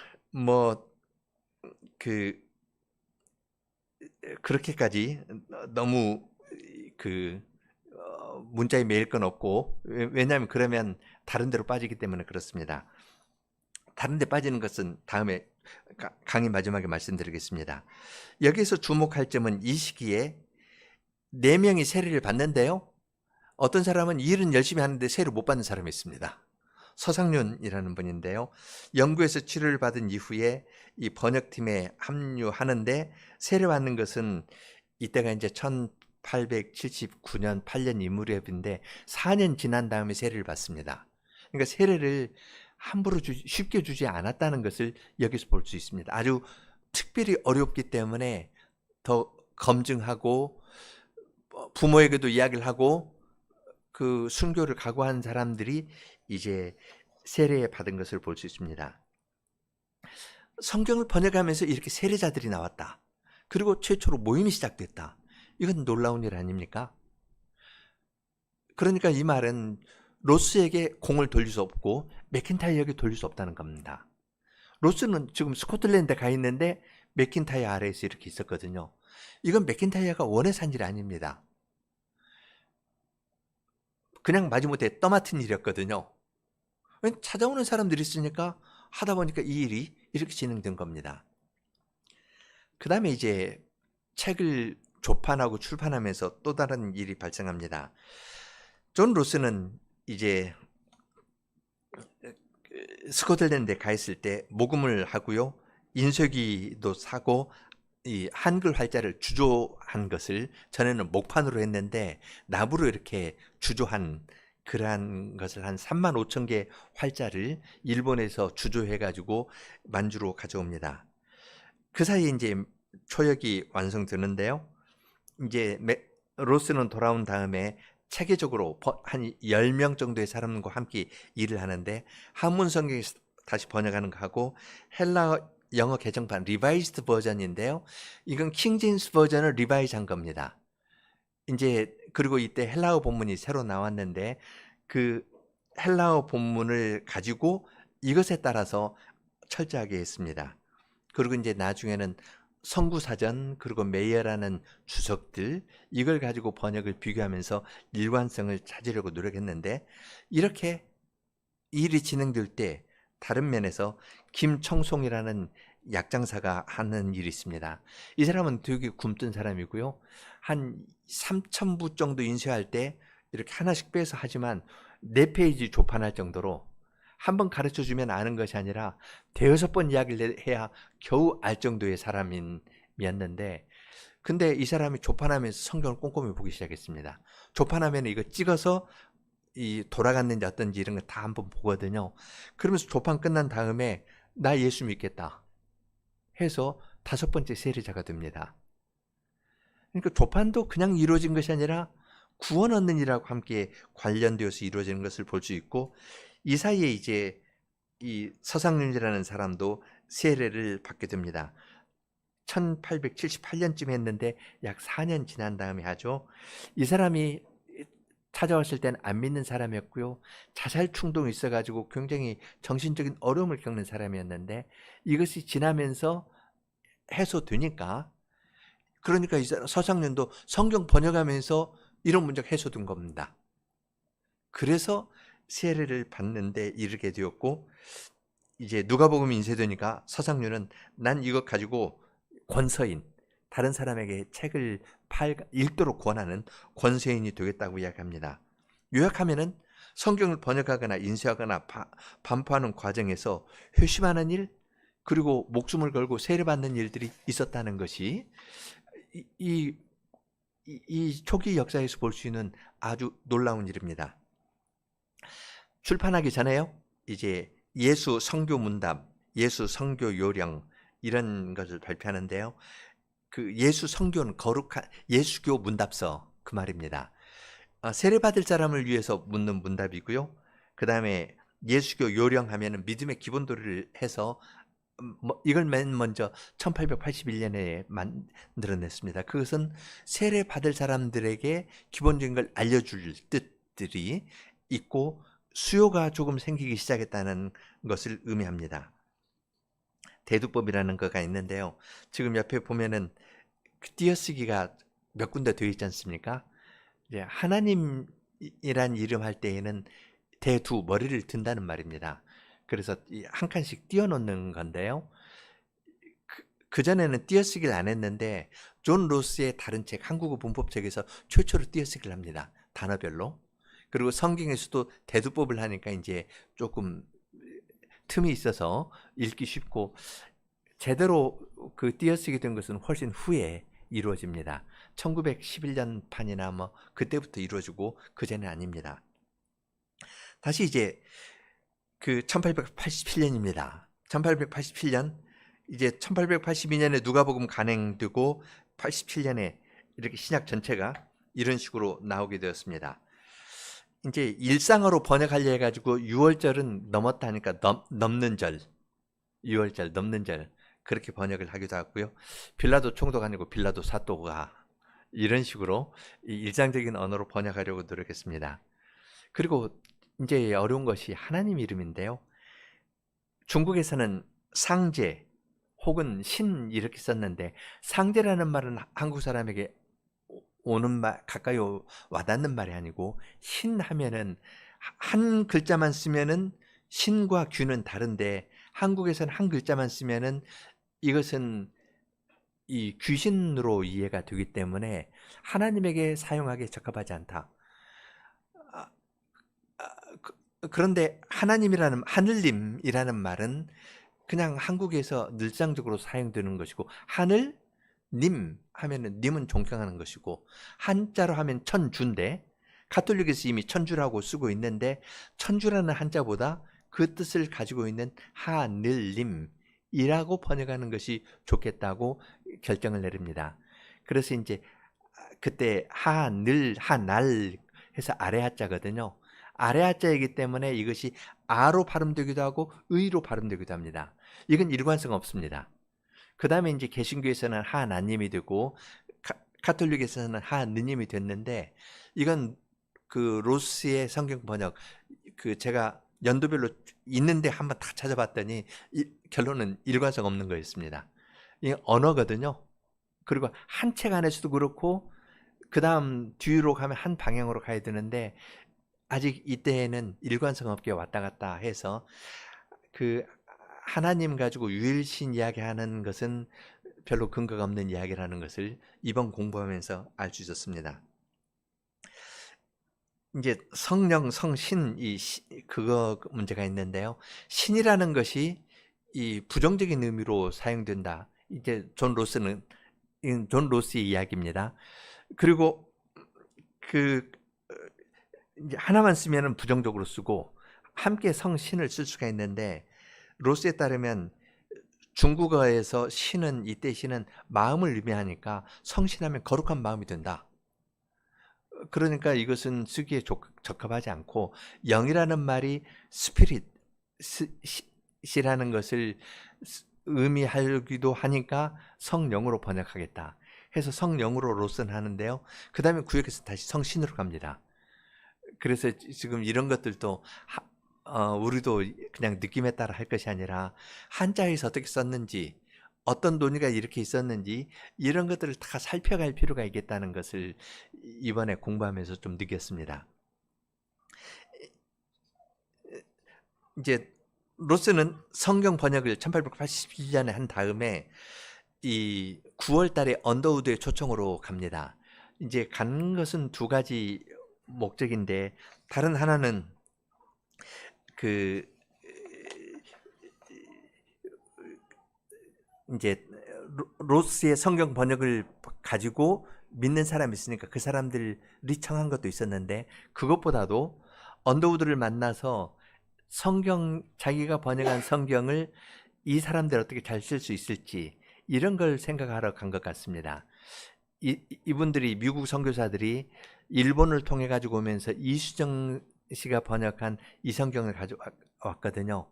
그렇게까지 너무 문자에 매일 건 없고, 왜냐하면 그러면 다른 데로 빠지기 때문에 그렇습니다. 다른 데 빠지는 것은 다음에 강의 마지막에 말씀드리겠습니다. 여기서 주목할 점은 이 시기에 4명이 세례를 받는데요. 어떤 사람은 일은 열심히 하는데 세례를 못 받는 사람이 있습니다. 서상륜이라는 분인데요. 영구에서 치료를 받은 이후에 이 번역팀에 합류하는데 세례 받는 것은 이때가 이제 1879년 8년 이 무렵인데 4년 지난 다음에 세례를 받습니다. 그러니까 세례를 함부로 쉽게 주지 않았다는 것을 여기서 볼 수 있습니다. 아주 특별히 어렵기 때문에 더 검증하고 부모에게도 이야기를 하고 그 순교를 각오한 사람들이 이제 세례 받은 것을 볼 수 있습니다. 성경을 번역하면서 이렇게 세례자들이 나왔다. 그리고 최초로 모임이 시작됐다. 이건 놀라운 일 아닙니까? 그러니까 이 말은 로스에게 공을 돌릴 수 없고 맥킨타이어에게 돌릴 수 없다는 겁니다. 로스는 지금 스코틀랜드에 가 있는데 맥킨타이어 아래에서 이렇게 있었거든요. 이건 맥킨타이어가 원해서 한 일이 아닙니다. 그냥 마지못해 떠맡은 일이었거든요. 찾아오는 사람들이 있으니까 하다 보니까 이 일이 이렇게 진행된 겁니다. 그 다음에 이제 책을 조판하고 출판하면서 또 다른 일이 발생합니다. 존 로스는 이제 스코틀랜드에 가 있을 때 모금을 하고요. 인쇄기도 사고 이 한글 활자를 주조한 것을 전에는 목판으로 했는데 나무로 이렇게 주조한 그러한 것을 한 35,000개 활자를 일본에서 주조해 가지고 만주로 가져옵니다. 그 사이에 이제 초역이 완성되는데요. 이제 로스는 돌아온 다음에 체계적으로 한 10명 정도의 사람과 함께 일을 하는데 한문 성경이 다시 번역하는 거 하고 영어 개정판 리바이스드 버전인데요. 이건 킹제임스 버전을 리바이즈한 겁니다. 이제 그리고 이때 헬라어 본문이 새로 나왔는데 그 헬라어 본문을 가지고 이것에 따라서 철저하게 했습니다. 그리고 이제 나중에는 성구사전 그리고 메이어라는 주석들 이걸 가지고 번역을 비교하면서 일관성을 찾으려고 노력했는데 이렇게 일이 진행될 때 다른 면에서 김청송이라는 약장사가 하는 일이 있습니다. 이 사람은 되게 굼뜬 사람이고요. 한 3,000부 정도 인쇄할 때 이렇게 하나씩 빼서 하지만 4페이지 조판할 정도로 한번 가르쳐주면 아는 것이 아니라 대여섯 번 이야기를 해야 겨우 알 정도의 사람이었는데 근데 이 사람이 조판하면서 성경을 꼼꼼히 보기 시작했습니다. 조판하면 이거 찍어서 이 돌아갔는지 어떤지 이런 거 다 한번 보거든요. 그러면서 조판 끝난 다음에 나 예수 믿겠다. 해서 5번째 세례자가 됩니다. 그러니까 조판도 그냥 이루어진 것이 아니라 구원 얻는 일하고 함께 관련되어서 이루어지는 것을 볼 수 있고, 이 사이에 이제 이 서상윤이라는 사람도 세례를 받게 됩니다. 1878년쯤 했는데 약 4년 지난 다음에 하죠. 이 사람이 찾아왔을 때는 안 믿는 사람이었고요. 자살 충동이 있어가지고 굉장히 정신적인 어려움을 겪는 사람이었는데, 이것이 지나면서 해소되니까, 그러니까 이 서상윤도 성경 번역하면서 이런 문제가 해소된 겁니다. 그래서 세례를 받는데 이르게 되었고, 이제 누가복음이 인쇄되니까 서상윤은 난 이것 가지고 권서인, 다른 사람에게 책을 읽도록 권하는 권서인이 되겠다고 이야기합니다. 요약하면은 성경을 번역하거나 인쇄하거나 반포하는 과정에서 회심하는 일, 그리고 목숨을 걸고 세례받는 일들이 있었다는 것이 이 초기 역사에서 볼 수 있는 아주 놀라운 일입니다. 출판하기 전에요, 이제 예수 성교 문답, 예수 성교 요령 이런 것을 발표하는데요. 그 예수 성교는 거룩한 예수교 문답서 그 말입니다. 세례받을 사람을 위해서 묻는 문답이고요. 그 다음에 예수교 요령하면은 믿음의 기본도를 해서 이걸 맨 먼저 1881년에 만들어냈습니다. 그것은 세례받을 사람들에게 기본적인 걸 알려줄 뜻들이 있고 수요가 조금 생기기 시작했다는 것을 의미합니다. 대두법이라는 거가 있는데요. 지금 옆에 보면은 그 띄어쓰기가 몇 군데 되어 있지 않습니까? 이제 하나님이란 이름 할 때에는 대두, 머리를 든다는 말입니다. 그래서 한 칸씩 띄워놓는 건데요. 그전에는 띄어쓰기를 안 했는데 존 로스의 다른 책, 한국어 문법책에서 최초로 띄어쓰기를 합니다. 단어별로. 그리고 성경에서도 대두법을 하니까 이제 조금 틈이 있어서 읽기 쉽고, 제대로 그 띄어쓰기 된 것은 훨씬 후에 이루어집니다. 1911년 판이나 뭐 그때부터 이루어지고 그전에 아닙니다. 다시 이제 그 1887년입니다. 1887년, 이제 1882년에 누가복음 간행되고 87년에 이렇게 신약 전체가 이런 식으로 나오게 되었습니다. 이제 일상어로 번역하려 해가지고 6월절은 넘었다 하니까 넘는 절, 6월절 넘는 절 그렇게 번역을 하기도 하고요. 빌라도 총독 아니고 빌라도 사또가 이런 식으로 일상적인 언어로 번역하려고 노력했습니다. 그리고 이제 어려운 것이 하나님 이름인데요. 중국에서는 상제 혹은 신 이렇게 썼는데, 상제라는 말은 한국 사람에게 오는 말, 가까이 와닿는 말이 아니고, 신 하면은 한 글자만 쓰면은 신과 귀는 다른데, 한국에서는 한 글자만 쓰면은 이것은 이 귀신으로 이해가 되기 때문에 하나님에게 사용하기에 적합하지 않다. 그런데 하나님이라는, 하늘님이라는 말은 그냥 한국에서 일상적으로 사용되는 것이고, 하늘님 하면은 님은 존경하는 것이고, 한자로 하면 천주인데 가톨릭에서 이미 천주라고 쓰고 있는데, 천주라는 한자보다 그 뜻을 가지고 있는 하늘님이라고 번역하는 것이 좋겠다고 결정을 내립니다. 그래서 이제 그때 하늘, 하날 해서 아래 하자거든요. 아래 하자이기 때문에 이것이 아로 발음되기도 하고 의로 발음되기도 합니다. 이건 일관성 없습니다. 그 다음에 이제 개신교에서는 하나님이 되고 가톨릭에서는 하느님이 됐는데, 이건 그 로스의 성경 번역, 그 제가 연도별로 있는데 한번 다 찾아봤더니 결론은 일관성 없는 거였습니다. 이게 언어거든요. 그리고 한 책 안에서도 그렇고 그 다음 뒤로 가면 한 방향으로 가야 되는데, 아직 이때에는 일관성 없게 왔다 갔다 해서 그 하나님 가지고 유일신 이야기하는 것은 별로 근거가 없는 이야기라는 것을 이번 공부하면서 알 수 있었습니다. 이제 성령, 성신 그거 문제가 있는데요. 신이라는 것이 이 부정적인 의미로 사용된다. 이제 존 로스의 이야기입니다. 그리고 그 이제 하나만 쓰면은 부정적으로 쓰고 함께 성신을 쓸 수가 있는데, 로스에 따르면 중국어에서 신은 이때 신은 마음을 의미하니까 성신하면 거룩한 마음이 된다. 그러니까 이것은 쓰기에 적합하지 않고 영이라는 말이 스피릿 시라는 것을 의미하기도 하니까 성령으로 번역하겠다 해서 성령으로 로스는 하는데요. 그 다음에 구역에서 다시 성신으로 갑니다. 그래서 지금 이런 것들도 우리도 그냥 느낌에 따라 할 것이 아니라 한자에서 어떻게 썼는지, 어떤 논의가 이렇게 있었는지 이런 것들을 다 살펴갈 필요가 있겠다는 것을 이번에 공부하면서 좀 느꼈습니다. 이제 로스는 성경 번역을 1882년에 한 다음에 이 9월 달에 언더우드의 초청으로 갑니다. 이제 간 것은 두 가지 목적인데, 다른 하나는 그 이제 로스의 성경 번역을 가지고 믿는 사람이 있으니까 그 사람들이 청한 것도 있었는데, 그것보다도 언더우드를 만나서 성경, 자기가 번역한 성경을 이 사람들 어떻게 잘 쓸 수 있을지 이런 걸 생각하러 간 것 같습니다. 이분들이, 미국 선교사들이 일본을 통해 가지고 오면서 이수정 씨가 번역한 이 성경을 가져왔거든요.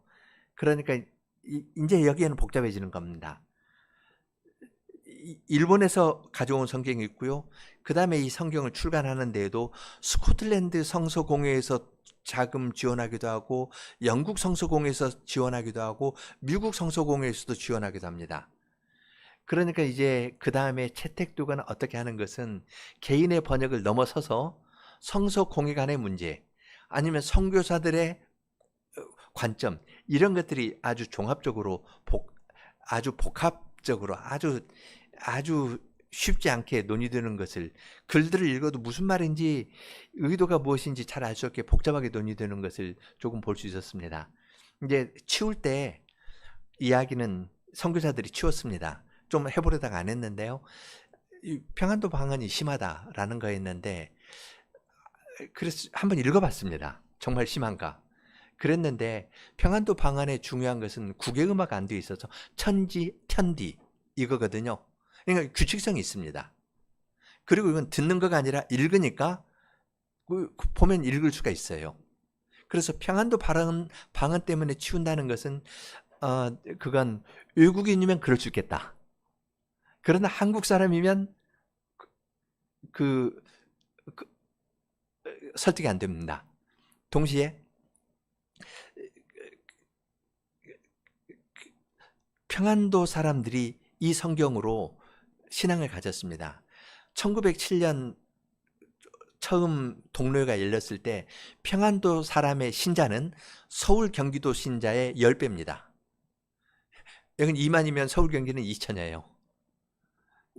그러니까 이제 여기에는 복잡해지는 겁니다. 일본에서 가져온 성경이 있고요. 그 다음에 이 성경을 출간하는 데에도 스코틀랜드 성서공회에서 자금 지원하기도 하고, 영국 성서공회에서 지원하기도 하고, 미국 성서공회에서도 지원하기도 합니다. 그러니까 이제 그 다음에 채택도가 어떻게 하는 것은 개인의 번역을 넘어서서 성서공회 간의 문제, 아니면 선교사들의 관점, 이런 것들이 아주 종합적으로 아주 복합적으로 아주 쉽지 않게 논의되는 것을, 글들을 읽어도 무슨 말인지 의도가 무엇인지 잘 알 수 없게 복잡하게 논의되는 것을 조금 볼 수 있었습니다. 이제 치울 때 이야기는 선교사들이 치웠습니다. 좀 해보려다가 안 했는데요. 평안도 방언이 심하다라는 거였는데, 그래서 한번 읽어봤습니다. 정말 심한가? 그랬는데 평안도 방언의 중요한 것은 국외음악 안 돼 있어서 천지, 편디 이거거든요. 그러니까 규칙성이 있습니다. 그리고 이건 듣는 거가 아니라 읽으니까 보면 읽을 수가 있어요. 그래서 평안도 방언 때문에 치운다는 것은 그건 외국인이면 그럴 수 있겠다. 그러나 한국 사람이면 설득이 안 됩니다. 동시에 평안도 사람들이 이 성경으로 신앙을 가졌습니다. 1907년 처음 동로회가 열렸을 때 평안도 사람의 신자는 서울 경기도 신자의 10배입니다. 여긴 2만이면 서울 경기는 2천이에요.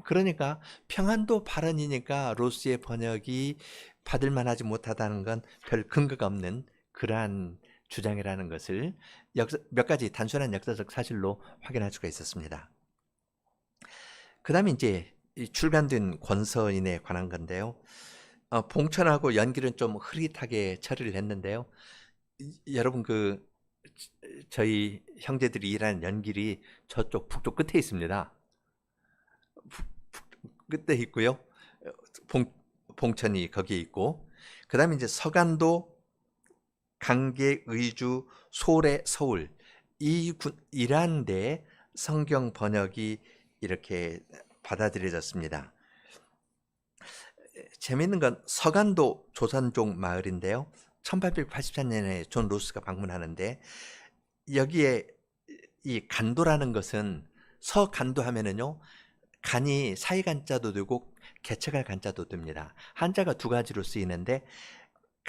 그러니까 평안도 발언이니까 로스의 번역이 받을 만하지 못하다는 건 별 근거가 없는 그러한 주장이라는 것을 몇 가지 단순한 역사적 사실로 확인할 수가 있었습니다. 그 다음에 이제 출간된 권서인에 관한 건데요. 봉천하고 연길은 좀 흐릿하게 처리를 했는데요. 여러분 저희 형제들이 일하는 연길이 저쪽 북쪽 끝에 있습니다. 끝에 있고요. 봉천이 거기에 있고, 그 다음에 이제 서간도, 강계, 의주, 소래, 서울 이러한 데 성경 번역이 이렇게 받아들여졌습니다. 재미있는 건 서간도 조선족 마을인데요. 1884년에 존 로스가 방문하는데, 여기에 이 간도라는 것은, 서간도 하면은요, 간이 사이간자도 되고 개척할 간자도 됩니다. 한자가 두 가지로 쓰이는데,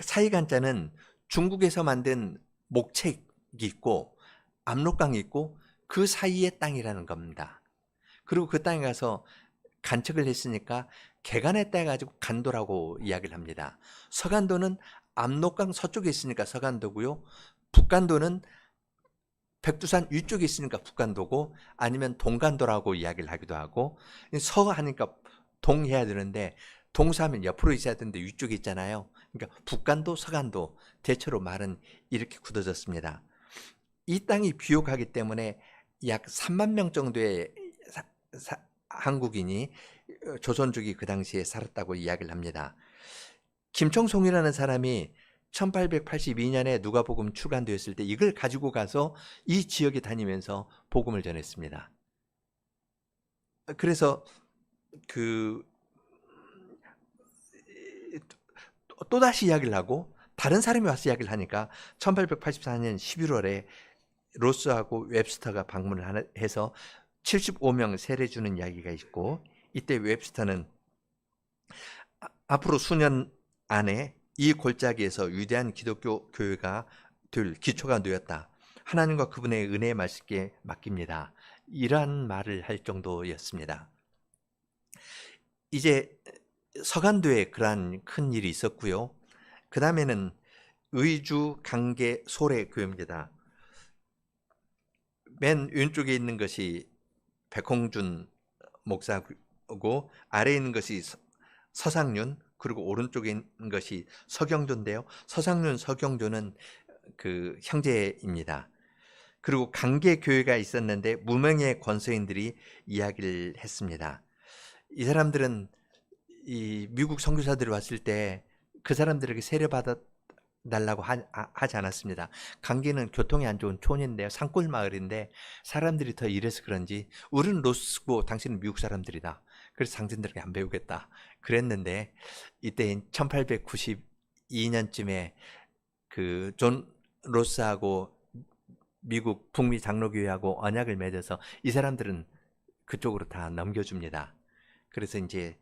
사이간자는 중국에서 만든 목책이 있고 압록강이 있고 그 사이의 땅이라는 겁니다. 그리고 그 땅에 가서 간척을 했으니까 개간에 따가지고 간도라고 이야기를 합니다. 서간도는 압록강 서쪽에 있으니까 서간도고요. 북간도는 백두산 위쪽에 있으니까 북간도고, 아니면 동간도라고 이야기를 하기도 하고, 서 하니까 동해야 되는데 동서하면 옆으로 있어야 되는데 위쪽에 있잖아요. 그러니까 북간도, 서간도, 대체로 말은 이렇게 굳어졌습니다. 이 땅이 비옥하기 때문에 약 3만 명 정도의 한국인이 조선족이 그 당시에 살았다고 이야기를 합니다. 김청송이라는 사람이 1882년에 누가복음 출간되었을 때 이걸 가지고 가서 이 지역에 다니면서 복음을 전했습니다. 그래서 그 또다시 이야기를 하고 다른 사람이 와서 이야기를 하니까 1884년 11월에 로스하고 웹스터가 방문을 해서 75명 세례 주는 이야기가 있고, 이때 웹스터는 앞으로 수년 안에 이 골짜기에서 위대한 기독교 교회가 될 기초가 놓였다. 하나님과 그분의 은혜의 말씀께 맡깁니다. 이러한 말을 할 정도였습니다. 이제 서간도에 그러한 큰 일이 있었고요. 그 다음에는 의주, 강계, 소래 교회입니다. 맨 왼쪽에 있는 것이 백홍준 목사고 아래에 있는 것이 서상륜, 그리고 오른쪽에 있는 것이 서경조인데요. 서상륜, 서경조는 그 형제입니다. 그리고 강계 교회가 있었는데 무명의 권서인들이 이야기를 했습니다. 이 사람들은 이 미국 선교사들이 왔을 때 그 사람들에게 세례받아 달라고 하지 않았습니다. 강계는 교통이 안 좋은 촌인데요. 산골 마을인데 사람들이 더 이래서 그런지 우리는 로스고 당신은 미국 사람들이다. 그래서 당신들에게 안 배우겠다. 그랬는데 이때 1892년쯤에 그 존 로스하고 미국 북미 장로교회하고 언약을 맺어서 이 사람들은 그쪽으로 다 넘겨줍니다. 그래서 이제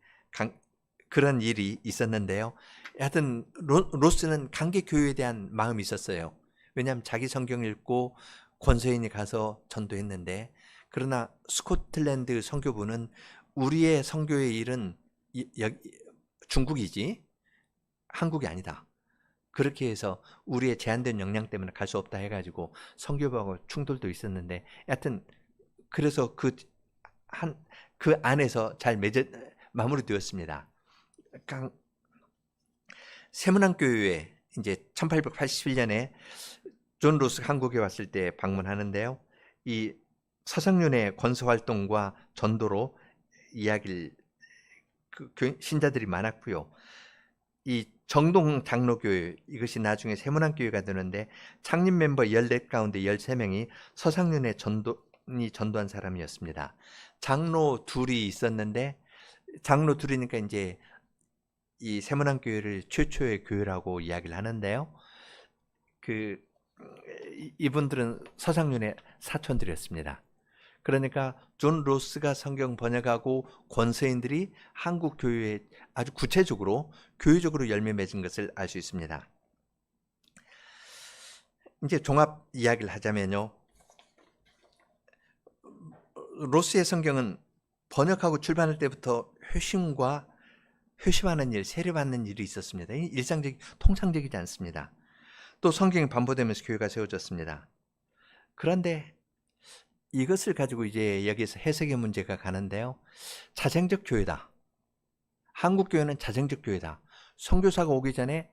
그런 일이 있었는데요. 하여튼 로스는 강계 교회에 대한 마음이 있었어요. 왜냐하면 자기 성경 읽고 권서인이 가서 전도했는데, 그러나 스코틀랜드 선교부는 우리의 선교의 일은 중국이지 한국이 아니다. 그렇게 해서 우리의 제한된 역량 때문에 갈 수 없다 해가지고 선교부하고 충돌도 있었는데, 여하튼 그래서 그 안에서 잘 마무리되었습니다. 세문안교회에 이제 1881년에 존 로스 한국에 왔을 때 방문하는데요. 이 서상륜의 권서 활동과 전도로 이야기를 신자들이 많았고요. 이 정동 장로교회, 이것이 나중에 세문안교회가 되는데 창립 멤버 14 가운데 13명이 서상륜의 전도한 사람이었습니다. 장로 둘이 있었는데, 장로 둘이니까 이제 이 세문안교회를 최초의 교회라고 이야기를 하는데요. 이분들은 서상륜의 사촌들이었습니다. 그러니까 존 로스가 성경 번역하고 권서인들이 한국 교회에 아주 구체적으로 교회적으로 열매 맺은 것을 알 수 있습니다. 이제 종합 이야기를 하자면요. 로스의 성경은 번역하고 출판할 때부터 회심하는 일, 세례받는 일이 있었습니다. 통상적이지 않습니다. 또 성경이 반복되면서 교회가 세워졌습니다. 그런데 이것을 가지고 이제 여기서 해석의 문제가 가는데요. 자생적 교회다. 한국 교회는 자생적 교회다. 선교사가 오기 전에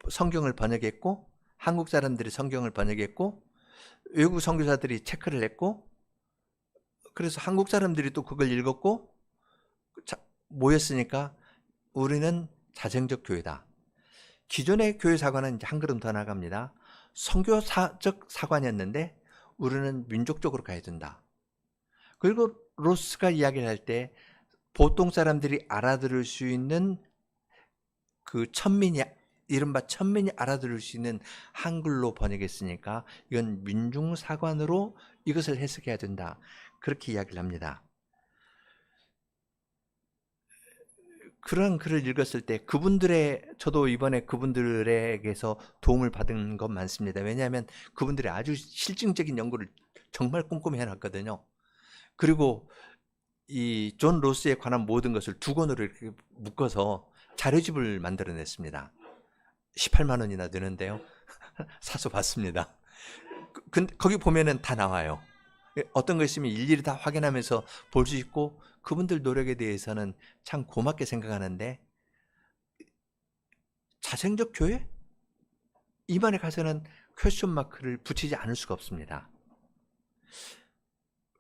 성경을 번역했고, 한국 사람들이 성경을 번역했고, 외국 선교사들이 체크를 했고, 그래서 한국 사람들이 또 그걸 읽었고 모였으니까 우리는 자생적 교회다. 기존의 교회 사관은 이제 한 걸음 더 나갑니다. 선교사적 사관이었는데 우리는 민족적으로 가야 된다. 그리고 로스가 이야기를 할 때 보통 사람들이 알아들을 수 있는 그 이른바 천민이 알아들을 수 있는 한글로 번역했으니까 이건 민중사관으로 이것을 해석해야 된다. 그렇게 이야기를 합니다. 그런 글을 읽었을 때 저도 이번에 그분들에게서 도움을 받은 것 많습니다. 왜냐하면 그분들이 아주 실증적인 연구를 정말 꼼꼼히 해놨거든요. 그리고 이 존 로스에 관한 모든 것을 2권으로 이렇게 묶어서 자료집을 만들어냈습니다. 18만 원이나 되는데요. 사서 봤습니다. 거기 보면은 다 나와요. 어떤 거 있으면 일일이 다 확인하면서 볼 수 있고, 그분들 노력에 대해서는 참 고맙게 생각하는데, 자생적 교회? 이 말에 가서는 퀘스천 마크를 붙이지 않을 수가 없습니다.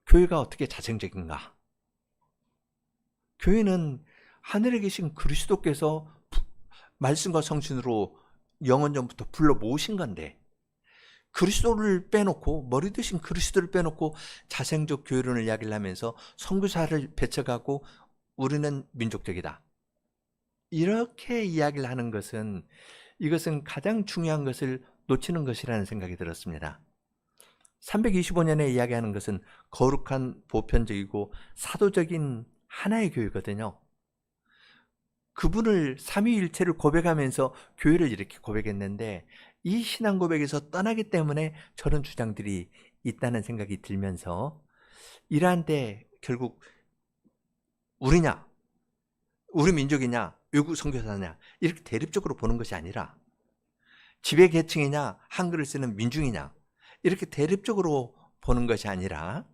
교회가 어떻게 자생적인가? 교회는 하늘에 계신 그리스도께서 말씀과 성신으로 영원전부터 불러 모으신 건데, 그리스도를 빼놓고, 머리 대신 그리스도를 빼놓고 자생적 교회론을 이야기를 하면서 선교사를 배척하고 우리는 민족적이다, 이렇게 이야기를 하는 것은, 이것은 가장 중요한 것을 놓치는 것이라는 생각이 들었습니다. 325년에 이야기하는 것은 거룩한 보편적이고 사도적인 하나의 교회거든요. 그분을 삼위일체를 고백하면서 교회를 이렇게 고백했는데, 이 신앙 고백에서 떠나기 때문에 저런 주장들이 있다는 생각이 들면서, 이러한데 결국 우리냐, 우리 민족이냐, 외국 선교사냐, 이렇게 대립적으로 보는 것이 아니라, 지배계층이냐, 한글을 쓰는 민중이냐, 이렇게 대립적으로 보는 것이 아니라,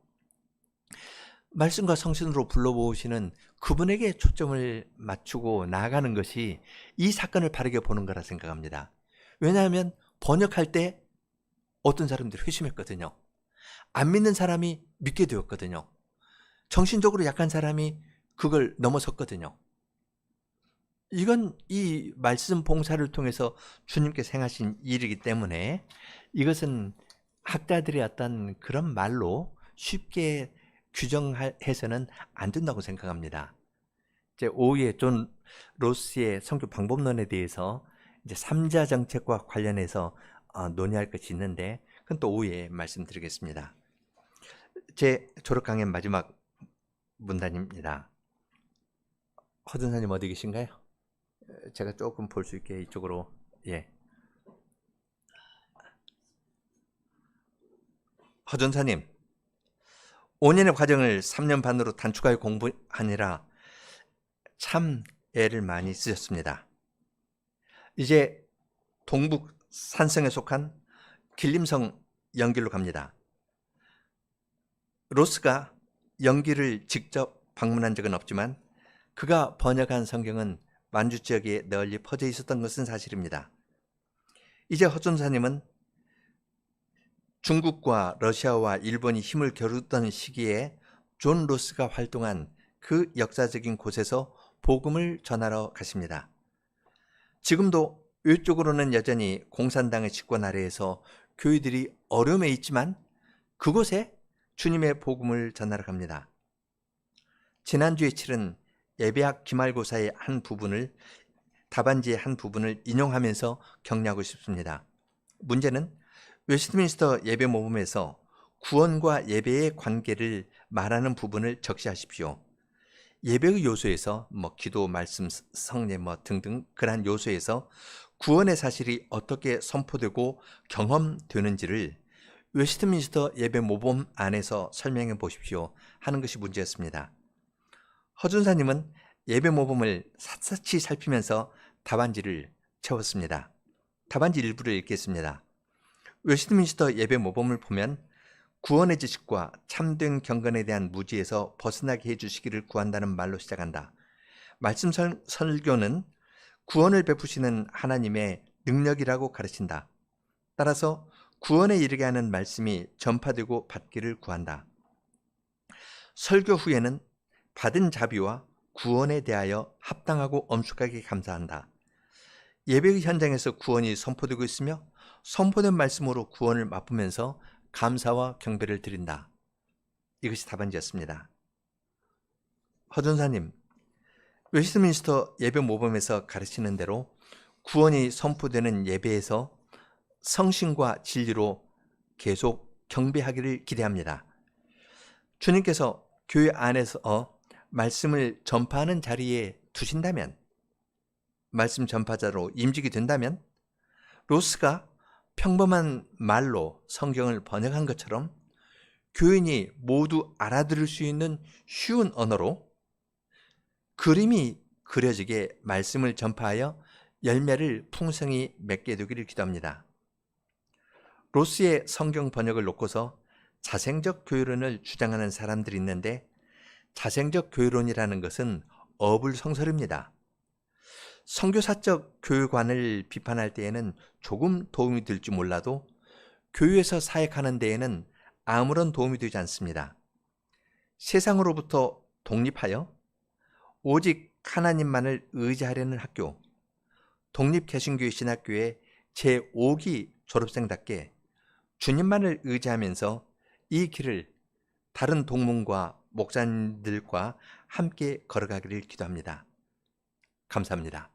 말씀과 성신으로 불러모으시는 그분에게 초점을 맞추고 나아가는 것이 이 사건을 바르게 보는 거라 생각합니다. 왜냐하면 번역할 때 어떤 사람들이 회심했거든요. 안 믿는 사람이 믿게 되었거든요. 정신적으로 약한 사람이 그걸 넘어섰거든요. 이건 이 말씀 봉사를 통해서 주님께서 행하신 일이기 때문에, 이것은 학자들의 어떤 그런 말로 쉽게 규정해서는 안 된다고 생각합니다. 이제 오후에 존 로스의 선교 방법론에 대해서 이제 3자 정책과 관련해서 논의할 것이 있는데, 그건 또 오후에 말씀드리겠습니다. 제 졸업 강연 마지막 문단입니다. 허준사님 어디 계신가요? 제가 조금 볼 수 있게 이쪽으로. 예. 허준사님, 5년의 과정을 3년 반으로 단축하여 공부하느라 참 애를 많이 쓰셨습니다. 이제 동북 산성에 속한 길림성 영길로 갑니다. 로스가 영길을 직접 방문한 적은 없지만 그가 번역한 성경은 만주 지역에 널리 퍼져 있었던 것은 사실입니다. 이제 허준사님은 중국과 러시아와 일본이 힘을 겨루던 시기에 존 로스가 활동한 그 역사적인 곳에서 복음을 전하러 가십니다. 지금도 이쪽으로는 여전히 공산당의 집권 아래에서 교회들이 어려움에 있지만 그곳에 주님의 복음을 전하러 갑니다. 지난주에 치른 예배학 기말고사의 한 부분을, 답안지의 한 부분을 인용하면서 격려하고 싶습니다. 문제는 웨스트민스터 예배 모범에서 구원과 예배의 관계를 말하는 부분을 적시하십시오. 예배의 요소에서 기도, 말씀, 성례 등등 그러한 요소에서 구원의 사실이 어떻게 선포되고 경험되는지를 웨스트민스터 예배 모범 안에서 설명해 보십시오 하는 것이 문제였습니다. 허준사님은 예배 모범을 샅샅이 살피면서 답안지를 채웠습니다. 답안지 일부를 읽겠습니다. 웨스트민스터 예배 모범을 보면 구원의 지식과 참된 경건에 대한 무지에서 벗어나게 해주시기를 구한다는 말로 시작한다. 말씀 설교는 구원을 베푸시는 하나님의 능력이라고 가르친다. 따라서 구원에 이르게 하는 말씀이 전파되고 받기를 구한다. 설교 후에는 받은 자비와 구원에 대하여 합당하고 엄숙하게 감사한다. 예배의 현장에서 구원이 선포되고 있으며 선포된 말씀으로 구원을 맛보면서 감사와 경배를 드린다. 이것이 답안지였습니다. 허준사님, 웨스트민스터 예배 모범에서 가르치는 대로 구원이 선포되는 예배에서 성신과 진리로 계속 경배하기를 기대합니다. 주님께서 교회 안에서 말씀을 전파하는 자리에 두신다면, 말씀 전파자로 임직이 된다면, 로스가 평범한 말로 성경을 번역한 것처럼 교인이 모두 알아들을 수 있는 쉬운 언어로 그림이 그려지게 말씀을 전파하여 열매를 풍성히 맺게 되기를 기도합니다. 로스의 성경 번역을 놓고서 자생적 교회론을 주장하는 사람들이 있는데, 자생적 교회론이라는 것은 어불성설입니다. 선교사적 교회관을 비판할 때에는 조금 도움이 될지 몰라도 교회에서 사역하는 데에는 아무런 도움이 되지 않습니다. 세상으로부터 독립하여 오직 하나님만을 의지하려는 학교, 독립개신교회 신학교의 제5기 졸업생답게 주님만을 의지하면서 이 길을 다른 동문과 목사님들과 함께 걸어가기를 기도합니다. 감사합니다.